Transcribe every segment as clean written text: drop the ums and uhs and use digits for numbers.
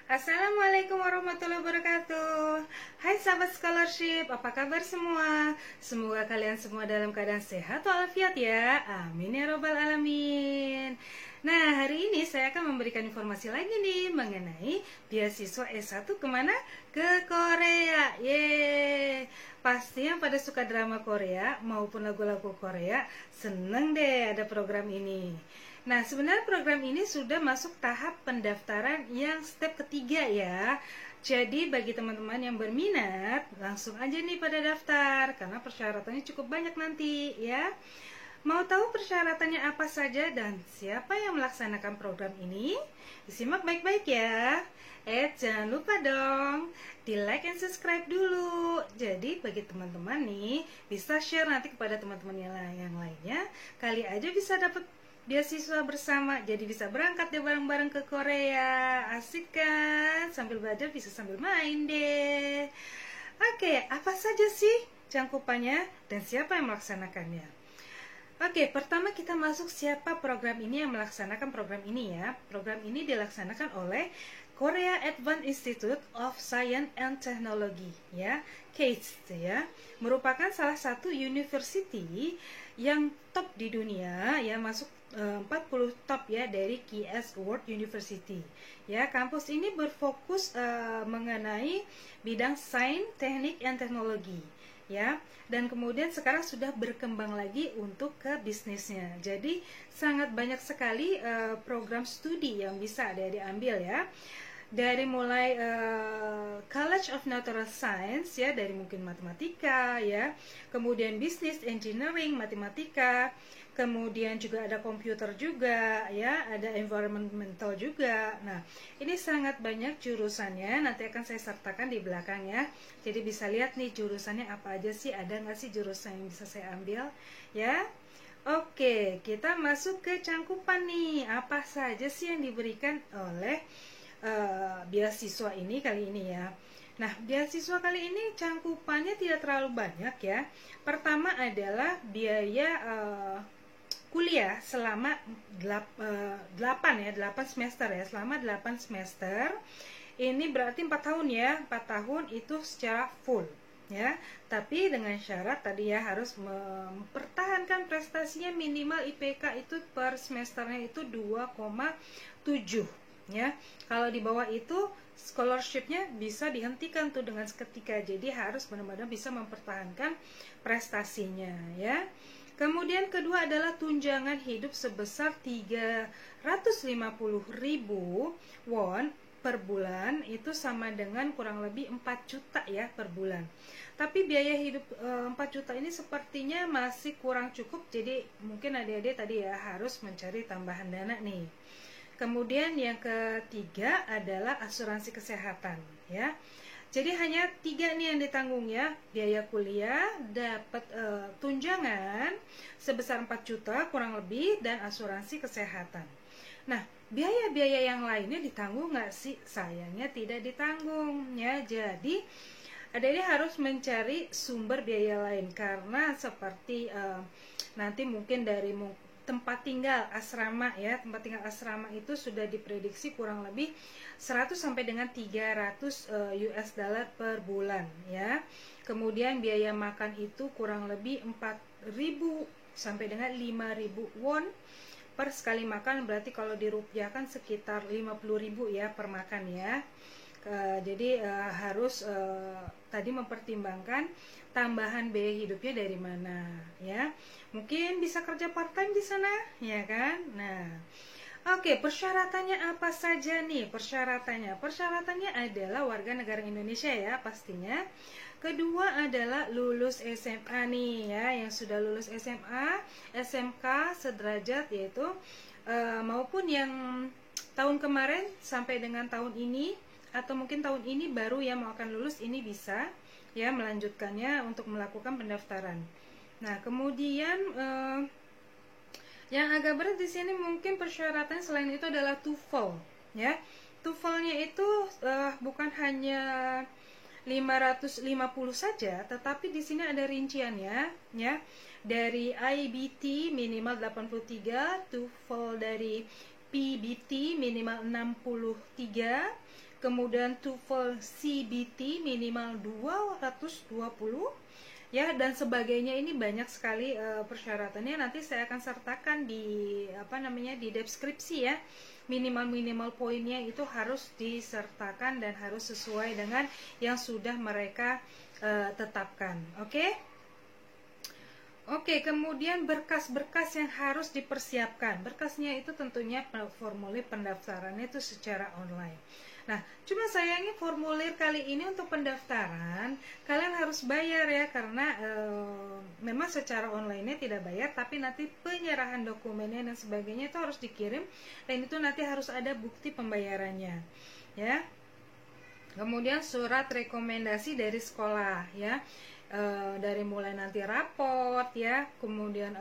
Assalamualaikum warahmatullahi wabarakatuh. Hai sahabat scholarship, apa kabar semua? Semoga kalian semua dalam keadaan sehat walafiat ya. Amin ya robbal alamin. Nah, hari ini saya akan memberikan informasi lagi nih mengenai beasiswa S1 kemana? Ke Korea. Yeay. Pasti yang pada suka drama Korea maupun lagu-lagu Korea seneng deh ada program ini. Nah, sebenarnya program ini sudah masuk tahap pendaftaran yang step ketiga ya. Jadi bagi teman-teman yang berminat, langsung aja nih pada daftar karena persyaratannya cukup banyak nanti ya. Mau tahu persyaratannya apa saja dan siapa yang melaksanakan program ini? Disimak baik-baik ya. Jangan lupa dong di like and subscribe dulu. Jadi bagi teman-teman nih bisa share nanti kepada teman-teman yang lainnya. Kali aja bisa dapat beasiswa bersama, jadi bisa berangkat deh bareng-bareng ke Korea. Asik kan? Sambil belajar bisa sambil main deh. Oke, apa saja sih cangkupannya dan siapa yang melaksanakannya? Oke, pertama kita masuk siapa program ini yang melaksanakan program ini ya. Program ini dilaksanakan oleh Korea Advanced Institute of Science and Technology ya, KAIST ya, merupakan salah satu university yang top di dunia ya, masuk 40 top ya dari KS World University ya. Kampus ini berfokus mengenai bidang sains, teknik, dan teknologi ya, dan kemudian sekarang sudah berkembang lagi untuk ke bisnisnya. Jadi sangat banyak sekali program studi yang bisa diambil ya, dari mulai College of Natural Science ya, dari mungkin matematika ya, kemudian business engineering matematika, kemudian juga ada komputer juga ya, ada environmental juga. Nah, ini sangat banyak jurusannya, nanti akan saya sertakan di belakang ya. Jadi bisa lihat nih jurusannya apa aja sih, ada nggak sih jurusan yang bisa saya ambil ya. Oke, kita masuk ke cangkupan nih, apa saja sih yang diberikan oleh beasiswa ini kali ini ya. Nah, beasiswa kali ini cangkupannya tidak terlalu banyak ya. Pertama adalah biaya kuliah selama 8 semester ya, selama 8 semester. Ini berarti 4 tahun ya, 4 tahun itu secara full ya. Tapi dengan syarat tadi ya, harus mempertahankan prestasinya minimal IPK itu per semesternya itu 2,7 ya. Kalau di bawah itu scholarshipnya bisa dihentikan tuh dengan seketika. Jadi harus benar-benar bisa mempertahankan prestasinya ya. Kemudian kedua adalah tunjangan hidup sebesar 350.000 won per bulan, itu sama dengan kurang lebih 4 juta ya per bulan. Tapi biaya hidup 4 juta ini sepertinya masih kurang cukup, jadi mungkin adik-adik tadi ya harus mencari tambahan dana nih. Kemudian yang ketiga adalah asuransi kesehatan ya. Jadi hanya 3 nih yang ditanggung ya, biaya kuliah, dapat tunjangan sebesar 4 juta kurang lebih, dan asuransi kesehatan. Nah, biaya-biaya yang lainnya ditanggung nggak sih? Sayangnya tidak ditanggung ya. Jadi adik-adik harus mencari sumber biaya lain, karena seperti nanti mungkin dari tempat tinggal asrama ya, tempat tinggal asrama itu sudah diprediksi kurang lebih 100 sampai dengan 300 US dollar per bulan ya. Kemudian biaya makan itu kurang lebih 4.000 sampai dengan 5.000 won per sekali makan, berarti kalau dirupiahkan sekitar 50.000 ya per makan ya. Jadi harus tadi mempertimbangkan tambahan biaya hidupnya dari mana ya. Mungkin bisa kerja part time di sana ya kan. Nah, oke, persyaratannya apa saja nih? Persyaratannya adalah warga negara Indonesia ya pastinya. Kedua adalah lulus SMA nih ya, yang sudah lulus SMA, SMK sederajat yaitu maupun yang tahun kemarin sampai dengan tahun ini, atau mungkin tahun ini baru ya mau akan lulus, ini bisa ya melanjutkannya untuk melakukan pendaftaran. Nah, kemudian yang agak berat di sini mungkin persyaratan selain itu adalah TOEFL ya. TOEFL-nya itu bukan hanya 550 saja, tetapi di sini ada rinciannya ya. Dari IBT minimal 83, TOEFL dari PBT minimal 63, kemudian TOEFL CBT minimal 220 ya, dan sebagainya. Ini banyak sekali persyaratannya. Nanti saya akan sertakan di di deskripsi ya. Minimal poinnya itu harus disertakan dan harus sesuai dengan yang sudah mereka tetapkan. Oke, kemudian berkas-berkas yang harus dipersiapkan. Berkasnya itu tentunya formulir pendaftarannya itu secara online. Nah, cuma sayangnya formulir kali ini untuk pendaftaran kalian harus bayar ya, karena memang secara online-nya tidak bayar, tapi nanti penyerahan dokumennya dan sebagainya itu harus dikirim, dan itu nanti harus ada bukti pembayarannya ya. Kemudian surat rekomendasi dari sekolah ya, dari mulai nanti raport ya, kemudian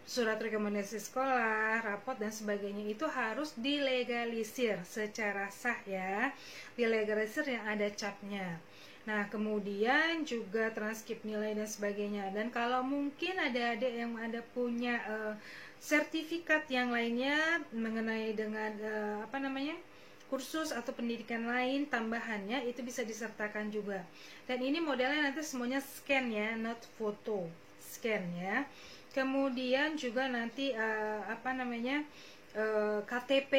surat rekomendasi sekolah, raport dan sebagainya itu harus dilegalisir secara sah ya, dilegalisir yang ada capnya. Nah, kemudian juga transkrip nilai dan sebagainya. Dan kalau mungkin ada adik yang ada punya sertifikat yang lainnya mengenai dengan kursus atau pendidikan lain tambahannya, itu bisa disertakan juga. Dan ini modelnya nanti semuanya scan ya, not foto, scan ya. Kemudian juga nanti KTP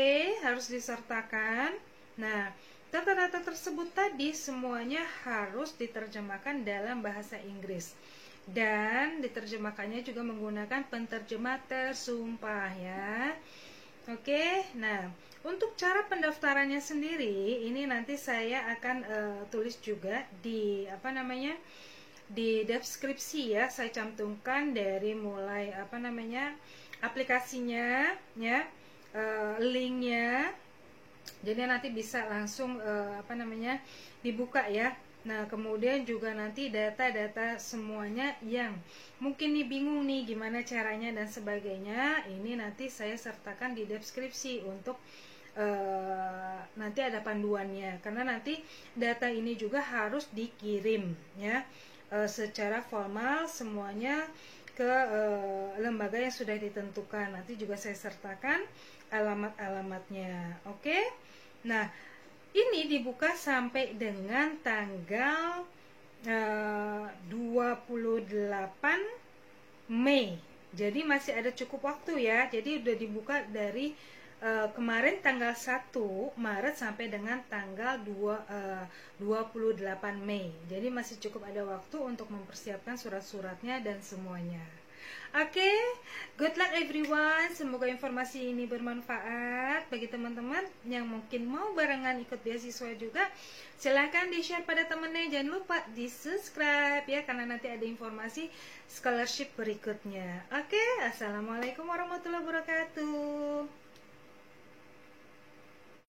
harus disertakan. Nah, data-data tersebut tadi semuanya harus diterjemahkan dalam bahasa Inggris, dan diterjemahkannya juga menggunakan penterjemah tersumpah ya. Nah, untuk cara pendaftarannya sendiri ini nanti saya akan tulis juga di di deskripsi ya. Saya cantumkan dari mulai aplikasinya ya, linknya, jadi nanti bisa langsung dibuka ya. Nah, kemudian juga nanti data-data semuanya yang mungkin nih bingung nih gimana caranya dan sebagainya, ini nanti saya sertakan di deskripsi untuk nanti ada panduannya, karena nanti data ini juga harus dikirim ya, secara formal semuanya ke lembaga yang sudah ditentukan. Nanti juga saya sertakan alamat-alamatnya. Nah, ini dibuka sampai dengan tanggal 28 Mei. Jadi masih ada cukup waktu ya. Jadi udah dibuka dari kemarin tanggal 1 Maret sampai dengan tanggal 28 Mei. Jadi masih cukup ada waktu untuk mempersiapkan surat-suratnya dan semuanya. Good luck everyone. Semoga informasi ini bermanfaat bagi teman-teman yang mungkin mau barengan ikut beasiswa juga. Silahkan di-share pada temennya. Jangan lupa di-subscribe ya, karena nanti ada informasi scholarship berikutnya. Assalamualaikum warahmatullahi wabarakatuh.